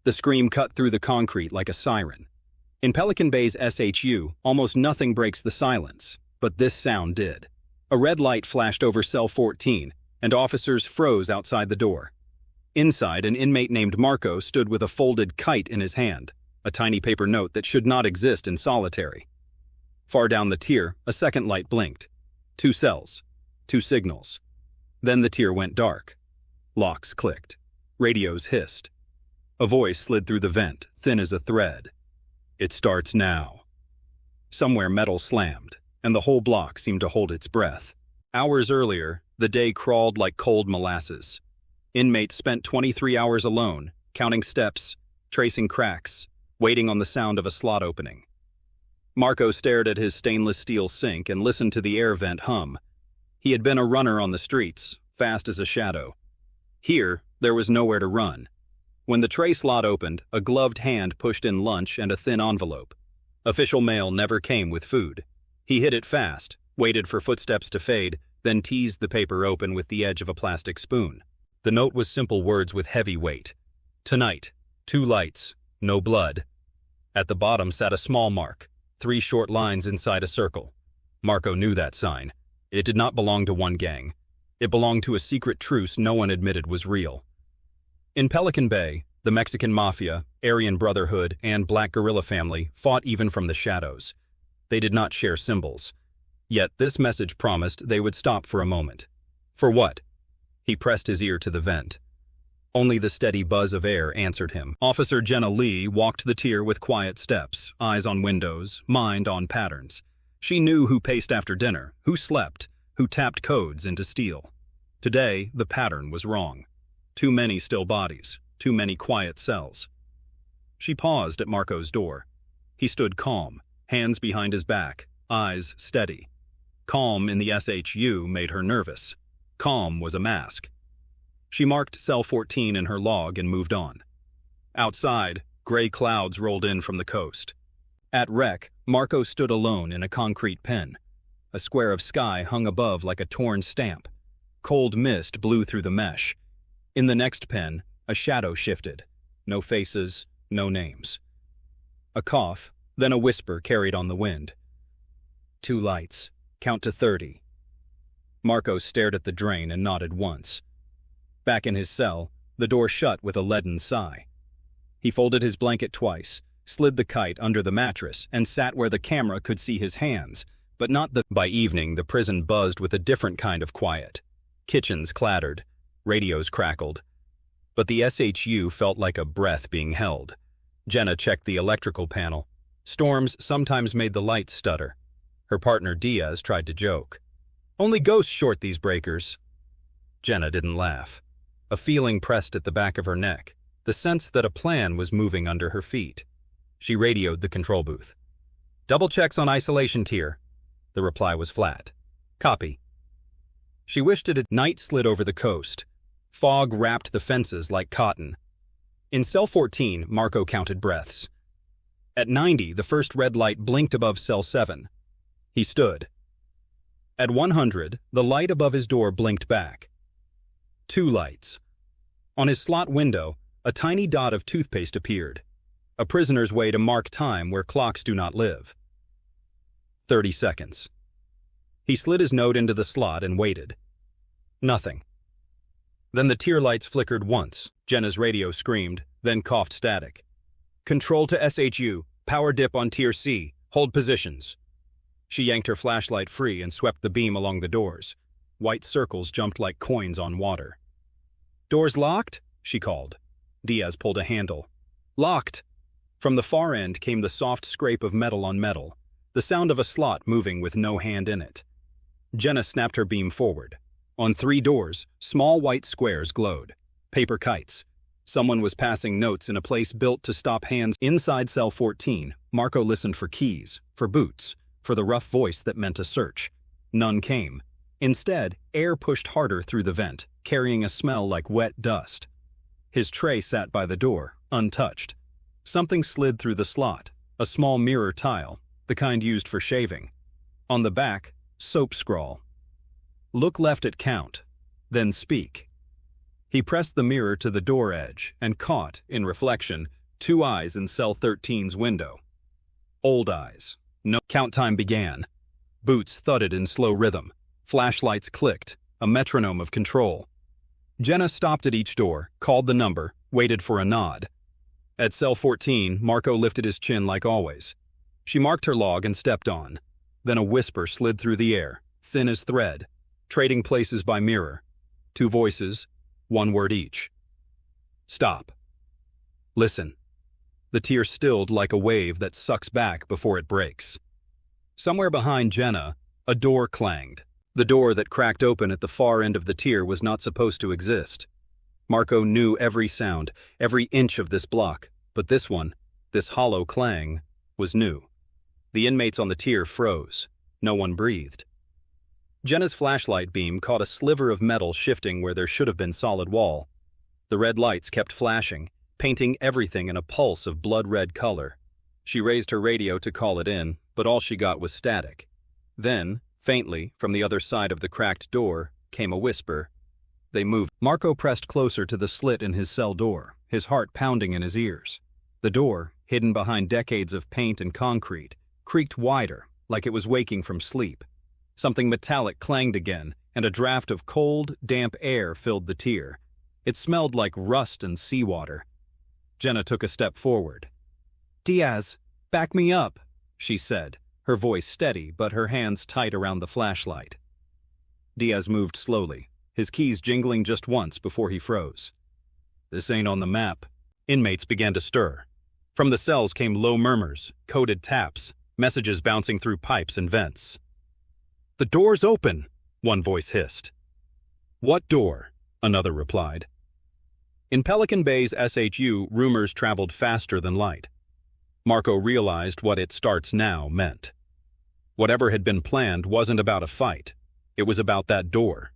The scream cut through the concrete like a siren. In Pelican Bay's SHU, almost nothing breaks the silence, but this sound did. A red light flashed over cell 14, and officers froze outside the door. Inside, an inmate named Marco stood with a folded kite in his hand, a tiny paper note that should not exist in solitary. Far down the tier, a second light blinked. 2 cells, 2 signals. Then the tier went dark. Locks clicked. Radios hissed. A voice slid through the vent, thin as a thread. "It starts now." Somewhere metal slammed, and the whole block seemed to hold its breath. Hours earlier, the day crawled like cold molasses. Inmates spent 23 hours alone, counting steps, tracing cracks, waiting on the sound of a slot opening. Marco stared at his stainless steel sink and listened to the air vent hum. He had been a runner on the streets, fast as a shadow. Here, there was nowhere to run. When the tray slot opened, a gloved hand pushed in lunch and a thin envelope. Official mail never came with food. He hid it fast, waited for footsteps to fade, then teased the paper open with the edge of a plastic spoon. The note was simple words with heavy weight. "Tonight, 2 lights, no blood." At the bottom sat a small mark, 3 short lines inside a circle. Marco knew that sign. It did not belong to one gang. It belonged to a secret truce no one admitted was real. In Pelican Bay, the Mexican Mafia, Aryan Brotherhood, and Black Guerrilla Family fought even from the shadows. They did not share symbols. Yet this message promised they would stop for a moment. For what? He pressed his ear to the vent. Only the steady buzz of air answered him. Officer Jenna Lee walked the tier with quiet steps, eyes on windows, mind on patterns. She knew who paced after dinner, who slept, who tapped codes into steel. Today, the pattern was wrong. Too many still bodies, too many quiet cells. She paused at Marco's door. He stood calm, hands behind his back, eyes steady. Calm in the SHU made her nervous. Calm was a mask. She marked cell 14 in her log and moved on. Outside, gray clouds rolled in from the coast. At Rec, Marco stood alone in a concrete pen. A square of sky hung above like a torn stamp. Cold mist blew through the mesh. In the next pen, a shadow shifted. No faces, no names. A cough, then a whisper carried on the wind. 2 lights. Count to 30. Marco stared at the drain and nodded once. Back in his cell, the door shut with a leaden sigh. He folded his blanket twice, slid the kite under the mattress, and sat where the camera could see his hands, but not the... By evening, the prison buzzed with a different kind of quiet. Kitchens clattered. Radios crackled. But the SHU felt like a breath being held. Jenna checked the electrical panel. Storms sometimes made the lights stutter. Her partner Diaz tried to joke. "Only ghosts short these breakers." Jenna didn't laugh. A feeling pressed at the back of her neck, the sense that a plan was moving under her feet. She radioed the control booth. "Double checks on isolation tier." The reply was flat. "Copy." She wished it had. Night slid over the coast. Fog wrapped the fences like cotton. In cell 14, Marco counted breaths. At 90, the first red light blinked above cell 7. He stood. At 100, the light above his door blinked back. 2 lights. On his slot window, a tiny dot of toothpaste appeared. A prisoner's way to mark time where clocks do not live. 30 seconds. He slid his note into the slot and waited. Nothing. Then the tier lights flickered once. Jenna's radio screamed, then coughed static. "Control to SHU. Power dip on tier C. Hold positions." She yanked her flashlight free and swept the beam along the doors. White circles jumped like coins on water. "Doors locked?" she called. Diaz pulled a handle. "Locked." From the far end came the soft scrape of metal on metal, the sound of a slot moving with no hand in it. Jenna snapped her beam forward. On 3 doors, small white squares glowed. Paper kites. Someone was passing notes in a place built to stop hands. Inside cell 14, Marco listened for keys, for boots, for the rough voice that meant a search. None came. Instead, air pushed harder through the vent, carrying a smell like wet dust. His tray sat by the door, untouched. Something slid through the slot, a small mirror tile, the kind used for shaving. On the back, soap scrawl. "Look left at count, then speak." He pressed the mirror to the door edge and caught, in reflection, two eyes in cell 13's window. Old eyes. No count time began. Boots thudded in slow rhythm. Flashlights clicked, a metronome of control. Jenna stopped at each door, called the number, waited for a nod. At cell 14, Marco lifted his chin like always. She marked her log and stepped on. Then a whisper slid through the air, thin as thread, trading places by mirror. Two voices, one word each. Stop. Listen. The tear stilled like a wave that sucks back before it breaks. Somewhere behind Jenna, a door clanged. The door that cracked open at the far end of the tier was not supposed to exist. Marco knew every sound, every inch of this block, but this one, this hollow clang, was new. The inmates on the tier froze. No one breathed. Jenna's flashlight beam caught a sliver of metal shifting where there should have been solid wall. The red lights kept flashing, painting everything in a pulse of blood-red color. She raised her radio to call it in, but all she got was static. Then, faintly, from the other side of the cracked door, came a whisper. They moved. Marco pressed closer to the slit in his cell door, his heart pounding in his ears. The door, hidden behind decades of paint and concrete, creaked wider, like it was waking from sleep. Something metallic clanged again, and a draft of cold, damp air filled the tier. It smelled like rust and seawater. Jenna took a step forward. "Diaz, back me up," she said, her voice steady but her hands tight around the flashlight. Diaz moved slowly, his keys jingling just once before he froze. "This ain't on the map." Inmates began to stir. From the cells came low murmurs, coded taps, messages bouncing through pipes and vents. "The door's open," one voice hissed. "What door?" another replied. In Pelican Bay's SHU, rumors traveled faster than light. Marco realized what "it starts now" meant. Whatever had been planned wasn't about a fight. It was about that door.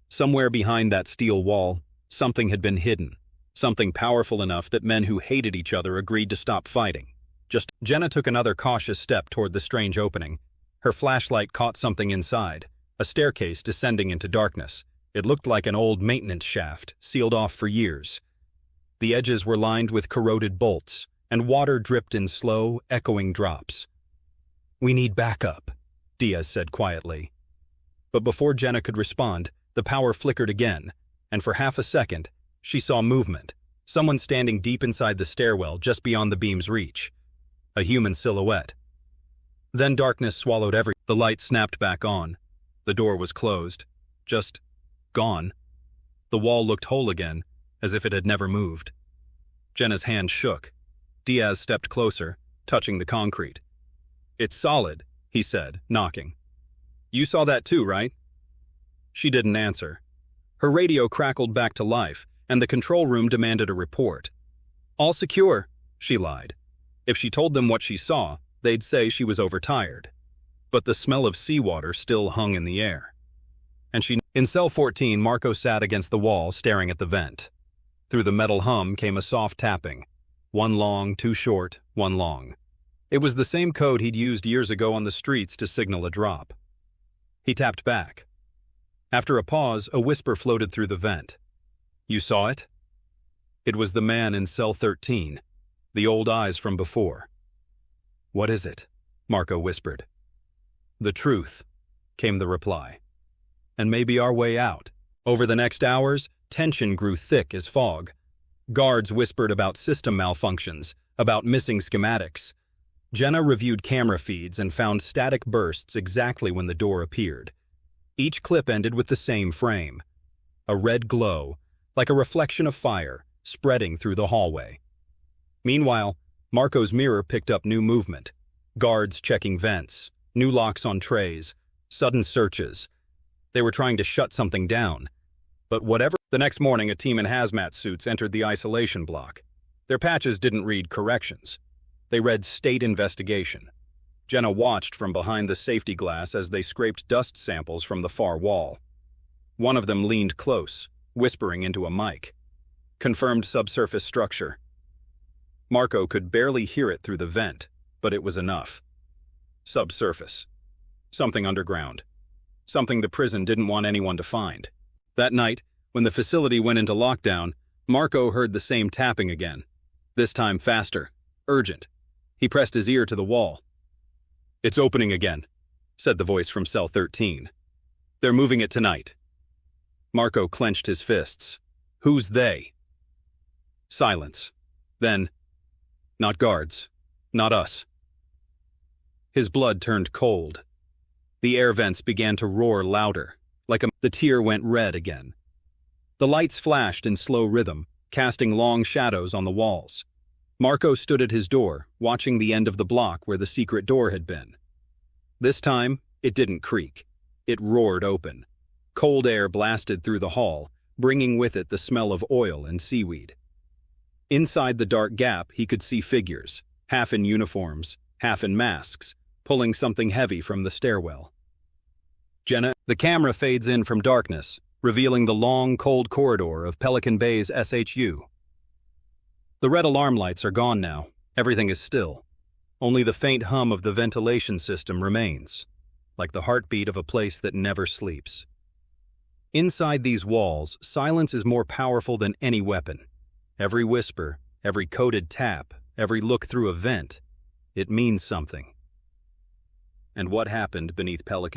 Somewhere behind that steel wall, something had been hidden, something powerful enough that men who hated each other agreed to stop fighting. Jenna took another cautious step toward the strange opening. Her flashlight caught something inside, a staircase descending into darkness. It looked like an old maintenance shaft, sealed off for years. The edges were lined with corroded bolts, and water dripped in slow, echoing drops. "We need backup," Diaz said quietly. But before Jenna could respond, the power flickered again, and for half a second, she saw movement, someone standing deep inside the stairwell just beyond the beam's reach. A human silhouette. Then darkness swallowed everything. The light snapped back on. The door was closed. Just gone. The wall looked whole again, as if it had never moved. Jenna's hand shook. Diaz stepped closer, touching the concrete. "It's solid," he said, knocking. "You saw that too, right?" She didn't answer. Her radio crackled back to life, and the control room demanded a report. "All secure," she lied. If she told them what she saw, they'd say she was overtired. But the smell of seawater still hung in the air. In cell 14, Marco sat against the wall, staring at the vent. Through the metal hum came a soft tapping. One long, two short, one long. It was the same code he'd used years ago on the streets to signal a drop. He tapped back. After a pause, a whisper floated through the vent. "You saw it?" It was the man in cell 13, the old eyes from before. "What is it?" Marco whispered. "The truth," came the reply. "And maybe our way out." Over the next hours, tension grew thick as fog. Guards whispered about system malfunctions, about missing schematics. Jenna reviewed camera feeds and found static bursts exactly when the door appeared. Each clip ended with the same frame. A red glow, like a reflection of fire, spreading through the hallway. Meanwhile, Marco's mirror picked up new movement. Guards checking vents, new locks on trays, sudden searches. They were trying to shut something down. But whatever. The next morning, a team in hazmat suits entered the isolation block. Their patches didn't read corrections. They read state investigation. Jenna watched from behind the safety glass as they scraped dust samples from the far wall. One of them leaned close, whispering into a mic. Confirmed subsurface structure. Marco could barely hear it through the vent, but it was enough. Subsurface. Something underground. Something the prison didn't want anyone to find. That night, When the facility went into lockdown, Marco heard the same tapping again. This time faster, urgent. He pressed his ear to the wall. "It's opening again," said the voice from cell 13. "They're moving it tonight." Marco clenched his fists. "Who's they?" Silence. Then, "Not guards. Not us." His blood turned cold. The air vents began to roar louder, the tier went red again. The lights flashed in slow rhythm, casting long shadows on the walls. Marco stood at his door, watching the end of the block where the secret door had been. This time, it didn't creak. It roared open. Cold air blasted through the hall, bringing with it the smell of oil and seaweed. Inside the dark gap, he could see figures, half in uniforms, half in masks, pulling something heavy from the stairwell. "Jenna." The camera fades in from darkness, revealing the long, cold corridor of Pelican Bay's SHU. The red alarm lights are gone now. Everything is still. Only the faint hum of the ventilation system remains, like the heartbeat of a place that never sleeps. Inside these walls, silence is more powerful than any weapon. Every whisper, every coded tap, every look through a vent, it means something. And what happened beneath Pelican